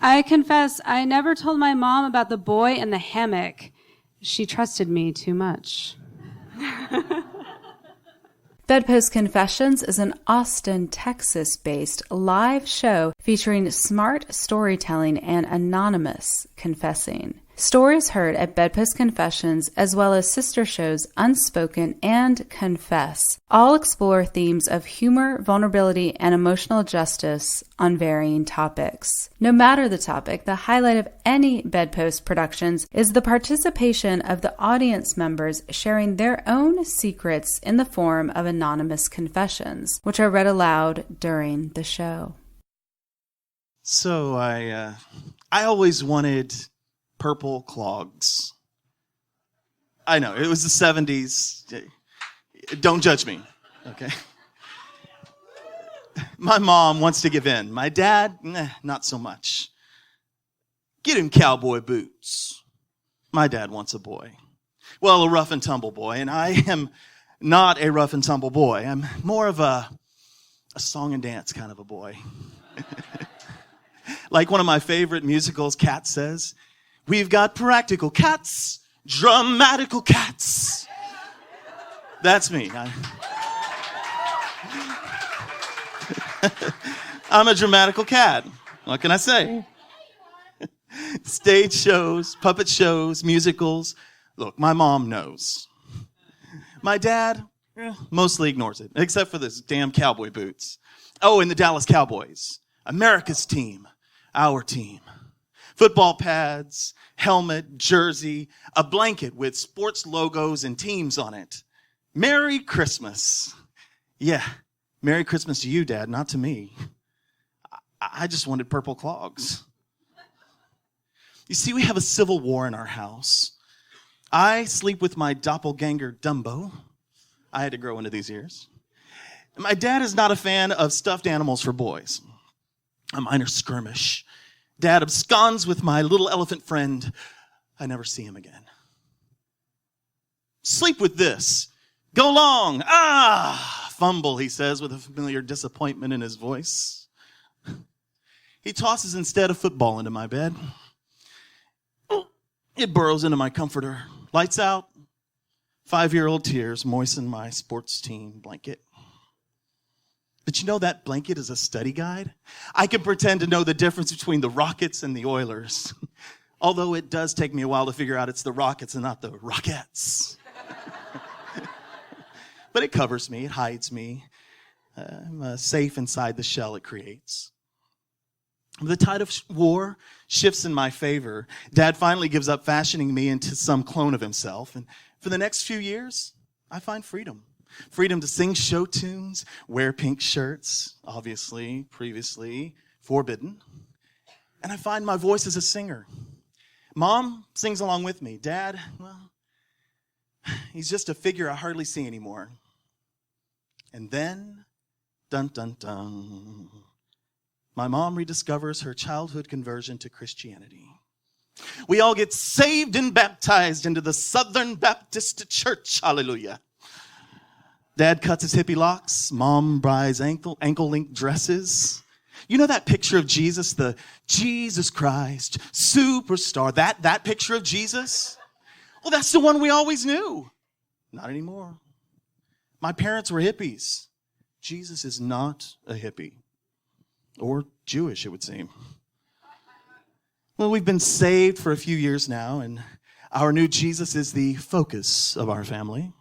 I confess I never told my mom about the boy in the hammock. She trusted me too much. BedPost Confessions is an Austin, Texas-based live show featuring smart storytelling and anonymous confessing. Stories heard at BedPost Confessions, as well as sister shows Unspoken and Confess, all explore themes of humor, vulnerability, and emotional justice on varying topics. No matter the topic, the highlight of any BedPost productions is the participation of the audience members sharing their own secrets in the form of anonymous confessions, which are read aloud during the show. So I always wanted purple clogs. I know, it was the 70s. Don't judge me, okay? My mom wants to give in. My dad, not so much. Get him cowboy boots. My dad wants a boy. Well, a rough and tumble boy, and I am not a rough and tumble boy. I'm more of a song and dance kind of a boy. Like one of my favorite musicals, Cat says, "We've got practical cats, dramatical cats." That's me. I'm a dramatical cat. What can I say? Stage shows, puppet shows, musicals. Look, my mom knows. My dad mostly ignores it, except for this damn cowboy boots. Oh, and the Dallas Cowboys. America's team. Our team. Football pads, helmet, jersey, a blanket with sports logos and teams on it. Merry Christmas. Yeah, Merry Christmas to you, Dad, not to me. I just wanted purple clogs. You see, we have a civil war in our house. I sleep with my doppelganger Dumbo. I had to grow into these ears. My dad is not a fan of stuffed animals for boys. A minor skirmish. Dad absconds with my little elephant friend. I never see him again. Sleep with this. Go long. Fumble, he says with a familiar disappointment in his voice. He tosses instead a football into my bed. It burrows into my comforter. Lights out. 5-year-old tears moisten my sports team blanket. But you know that blanket is a study guide? I can pretend to know the difference between the Rockets and the Oilers. Although it does take me a while to figure out it's the Rockets and not the Rockettes. But it covers me, it hides me. I'm safe inside the shell it creates. The tide of war shifts in my favor. Dad finally gives up fashioning me into some clone of himself. And for the next few years, I find freedom. Freedom to sing show tunes, wear pink shirts, obviously, previously forbidden. And I find my voice as a singer. Mom sings along with me. Dad, well, he's just a figure I hardly see anymore. And then, dun, dun, dun, my mom rediscovers her childhood conversion to Christianity. We all get saved and baptized into the Southern Baptist Church. Hallelujah. Dad cuts his hippie locks. Mom buys ankle-length dresses. You know that picture of Jesus, the Jesus Christ superstar, that picture of Jesus? Well, that's the one we always knew. Not anymore. My parents were hippies. Jesus is not a hippie. Or Jewish, it would seem. Well, we've been saved for a few years now, and our new Jesus is the focus of our family.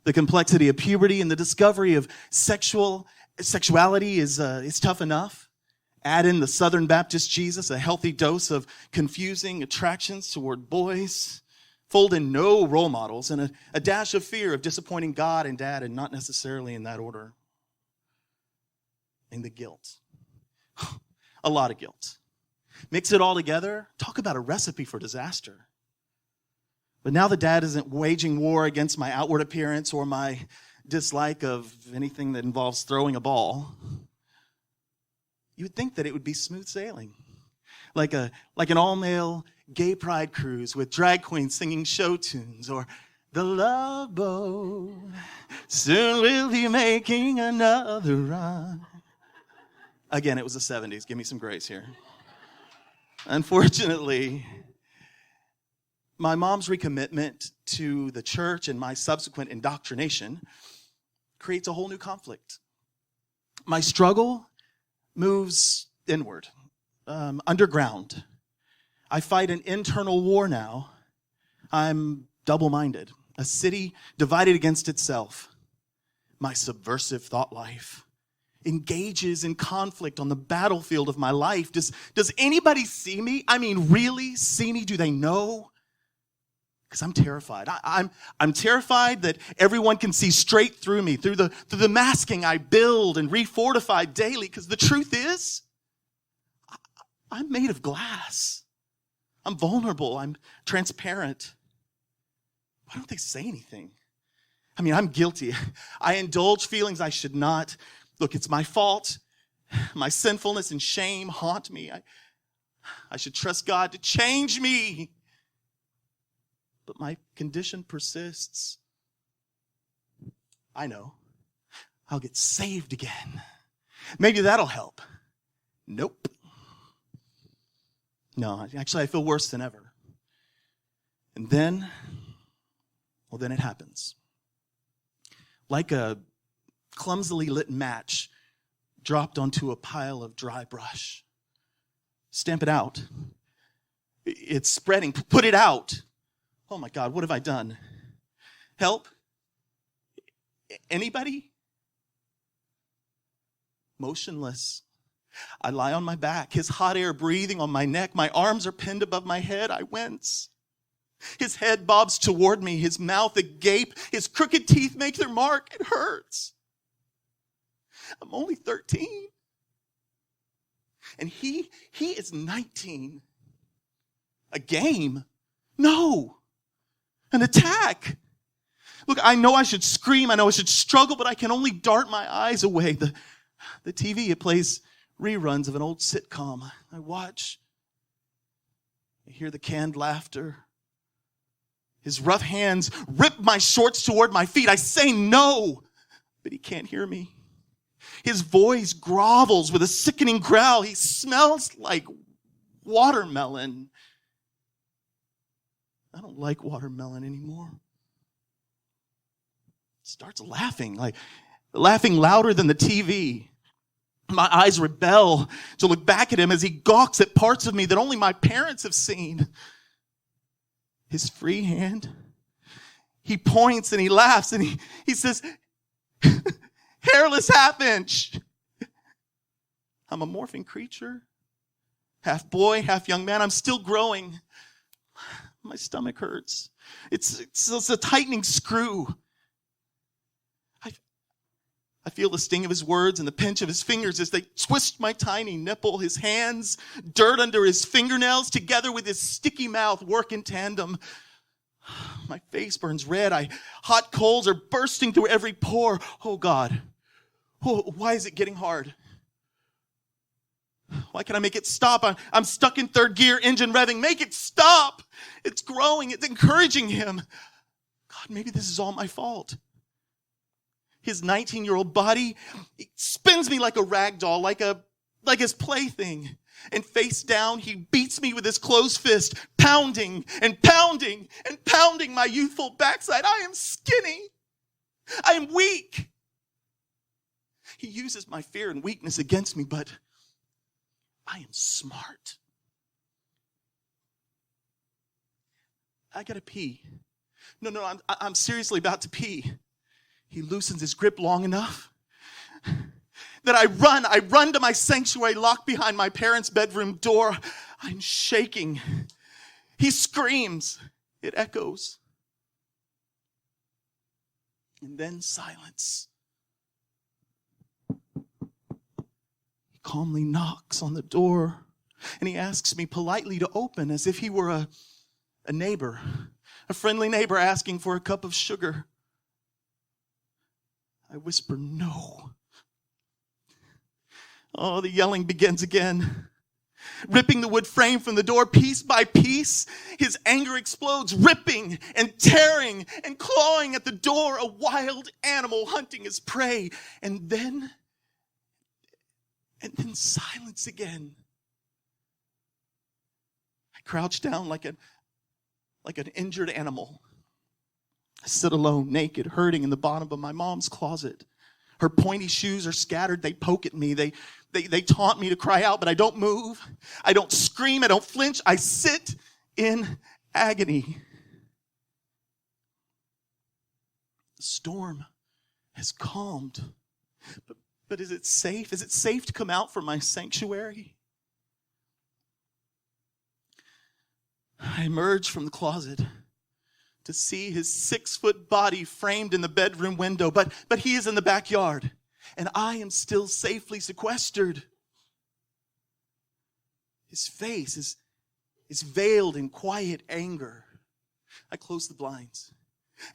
The complexity of puberty and the discovery of sexuality is tough enough. Add in the Southern Baptist Jesus, a healthy dose of confusing attractions toward boys. Fold in no role models and a dash of fear of disappointing God and Dad, and not necessarily in that order. And the guilt. A lot of guilt. Mix it all together, talk about a recipe for disaster. But now that Dad isn't waging war against my outward appearance or my dislike of anything that involves throwing a ball, you would think that it would be smooth sailing. Like an all-male gay pride cruise with drag queens singing show tunes, or the Love Boat soon will be making another run. Again, it was the 70s. Give me some grace here. Unfortunately, my mom's recommitment to the church and my subsequent indoctrination creates a whole new conflict. My struggle moves inward, underground. I fight an internal war now. I'm double-minded, a city divided against itself. My subversive thought life engages in conflict on the battlefield of my life. Does anybody see me? I mean, really see me? Do they know? Because I'm terrified. I'm terrified that everyone can see straight through me, through the masking I build and refortify daily. Because the truth is, I'm made of glass. I'm vulnerable. I'm transparent. Why don't they say anything? I mean, I'm guilty. I indulge feelings I should not. Look, it's my fault. My sinfulness and shame haunt me. I should trust God to change me. But my condition persists. I know. I'll get saved again. Maybe that'll help. Nope. No, actually, I feel worse than ever. And then it happens. Like a clumsily lit match dropped onto a pile of dry brush. Stamp it out. It's spreading. Put it out. Oh my God, what have I done? Help? Anybody? Motionless. I lie on my back, his hot air breathing on my neck. My arms are pinned above my head. I wince. His head bobs toward me, his mouth agape. His crooked teeth make their mark. It hurts. I'm only 13. And he is 19. A game? No. An attack. Look, I know I should scream. I know I should struggle, but I can only dart my eyes away. The TV, it plays reruns of an old sitcom. I watch. I hear the canned laughter. His rough hands rip my shorts toward my feet. I say no, but he can't hear me. His voice grovels with a sickening growl. He smells like watermelon. I don't like watermelon anymore. Starts laughing louder than the TV. My eyes rebel to look back at him as he gawks at parts of me that only my parents have seen. His free hand. He points and he laughs and he says, hairless half-inch. I'm a morphing creature. Half boy, half young man. I'm still growing. My stomach hurts. It's a tightening screw. I feel the sting of his words and the pinch of his fingers as they twist my tiny nipple. His hands, dirt under his fingernails, together with his sticky mouth, work in tandem. My face burns red. Hot coals are bursting through every pore. Oh, God. Why is it getting hard? Why can't I make it stop? I'm stuck in third gear, engine revving. Make it stop. It's growing. It's encouraging him. God, maybe this is all my fault. His 19-year-old body spins me like a rag doll, like his plaything. And face down, he beats me with his closed fist, pounding and pounding and pounding my youthful backside. I am skinny. I am weak. He uses my fear and weakness against me, but I am smart. I gotta pee. No, I'm seriously about to pee. He loosens his grip long enough that I run to my sanctuary locked behind my parents' bedroom door. I'm shaking. He screams. It echoes. And then silence. He calmly knocks on the door and he asks me politely to open as if he were a neighbor, a friendly neighbor asking for a cup of sugar. I whisper, no. Oh, the yelling begins again. Ripping the wood frame from the door piece by piece, his anger explodes, ripping and tearing and clawing at the door, a wild animal hunting his prey. And then silence again. crouched down like an injured animal. I sit alone, naked, hurting in the bottom of my mom's closet. Her pointy shoes are scattered. They poke at me. They taunt me to cry out, but I don't move. I don't scream. I don't flinch. I sit in agony. The storm has calmed. But is it safe? Is it safe to come out from my sanctuary? I emerge from the closet to see his 6-foot body framed in the bedroom window, but he is in the backyard, and I am still safely sequestered. His face is veiled in quiet anger. I close the blinds,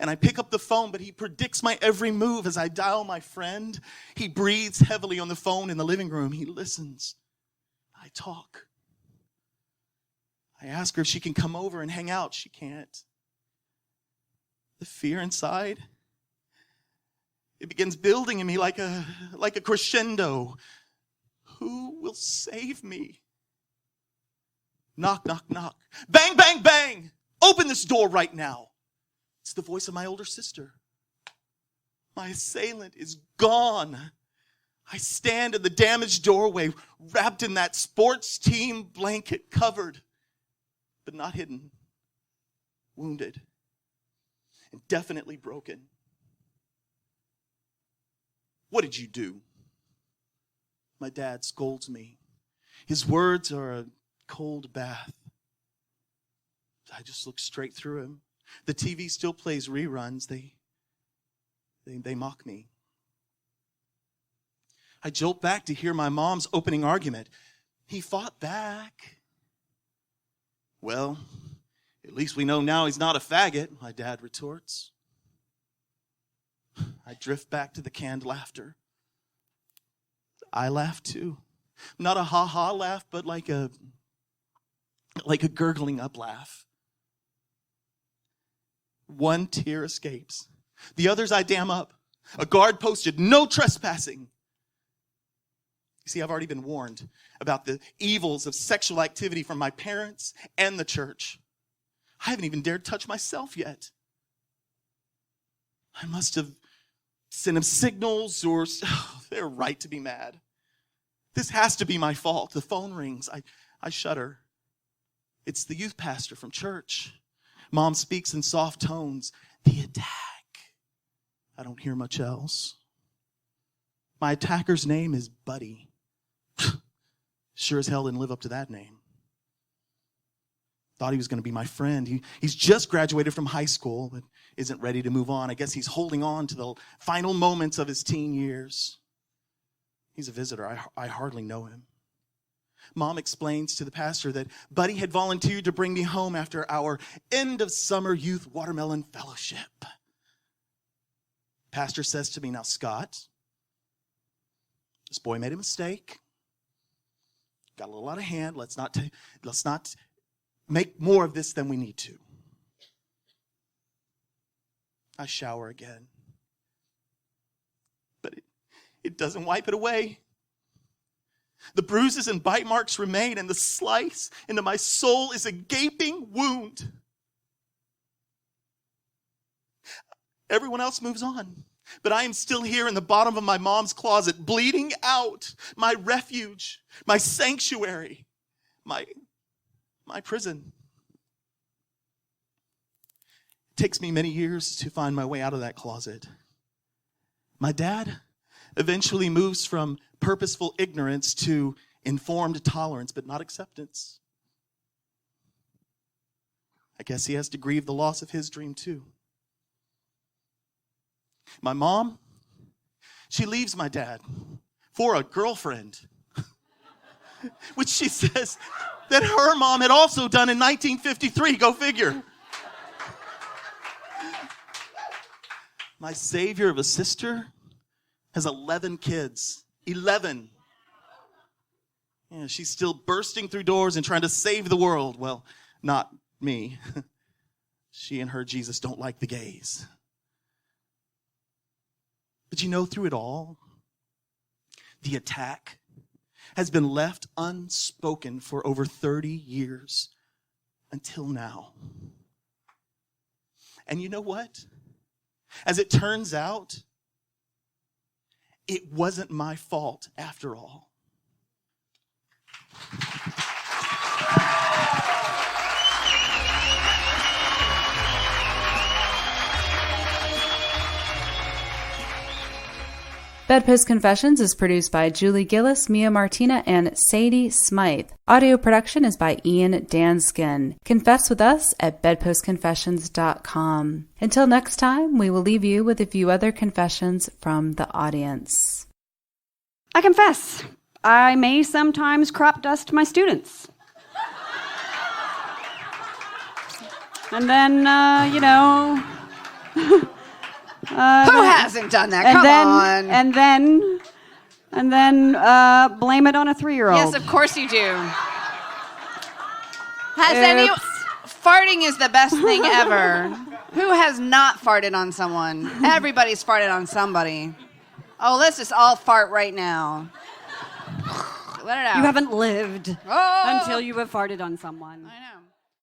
and I pick up the phone, but he predicts my every move as I dial my friend. He breathes heavily on the phone in the living room. He listens. I talk. I ask her if she can come over and hang out. She can't. The fear inside, it begins building in me like a crescendo. Who will save me? Knock, knock, knock. Bang, bang, bang! Open this door right now. It's the voice of my older sister. My assailant is gone. I stand in the damaged doorway, wrapped in that sports team blanket, covered, but not hidden, wounded, and definitely broken. What did you do? My dad scolds me. His words are a cold bath. I just look straight through him. The TV still plays reruns. They mock me. I jolt back to hear my mom's opening argument. He fought back. Well, at least we know now he's not a faggot, my dad retorts. I drift back to the canned laughter. I laugh too. Not a ha-ha laugh, but like a gurgling up laugh. One tear escapes. The others I dam up. A guard posted, no trespassing. You see, I've already been warned about the evils of sexual activity from my parents and the church. I haven't even dared touch myself yet. I must have sent him signals or they're right to be mad. This has to be my fault. The phone rings. I shudder. It's the youth pastor from church. Mom speaks in soft tones. The attack. I don't hear much else. My attacker's name is Buddy. Sure as hell didn't live up to that name. Thought he was going to be my friend. He's just graduated from high school, but isn't ready to move on. I guess he's holding on to the final moments of his teen years. He's a visitor. I hardly know him. Mom explains to the pastor that Buddy had volunteered to bring me home after our end of summer youth watermelon fellowship. Pastor says to me, now, Scott, this boy made a mistake. Got a little out of hand. Let's not make more of this than we need to. I shower again. But it doesn't wipe it away. The bruises and bite marks remain, and the slice into my soul is a gaping wound. Everyone else moves on, but I am still here in the bottom of my mom's closet, bleeding out, my refuge, my sanctuary, my prison. It takes me many years to find my way out of that closet. My dad eventually moves from purposeful ignorance to informed tolerance, but not acceptance. I guess he has to grieve the loss of his dream too. My mom, she leaves my dad for a girlfriend, which she says that her mom had also done in 1953. Go figure. My savior of a sister has 11 kids. 11. Yeah, she's still bursting through doors and trying to save the world. Well, not me. She and her Jesus don't like the gays. But you know, through it all, the attack has been left unspoken for over 30 years. until now. And you know what? As it turns out, it wasn't my fault after all. Bedpost Confessions is produced by Julie Gillis, Mia Martina, and Sadie Smythe. Audio production is by Ian Danskin. Confess with us at bedpostconfessions.com. Until next time, we will leave you with a few other confessions from the audience. I confess, I may sometimes crop dust my students. And then, Who hasn't done that? Come on. And then blame it on a 3-year-old. Yes, of course you do. Farting is the best thing ever. Who has not farted on someone? Everybody's farted on somebody. Oh, let's just all fart right now. Let it out. You haven't lived until you have farted on someone. I know.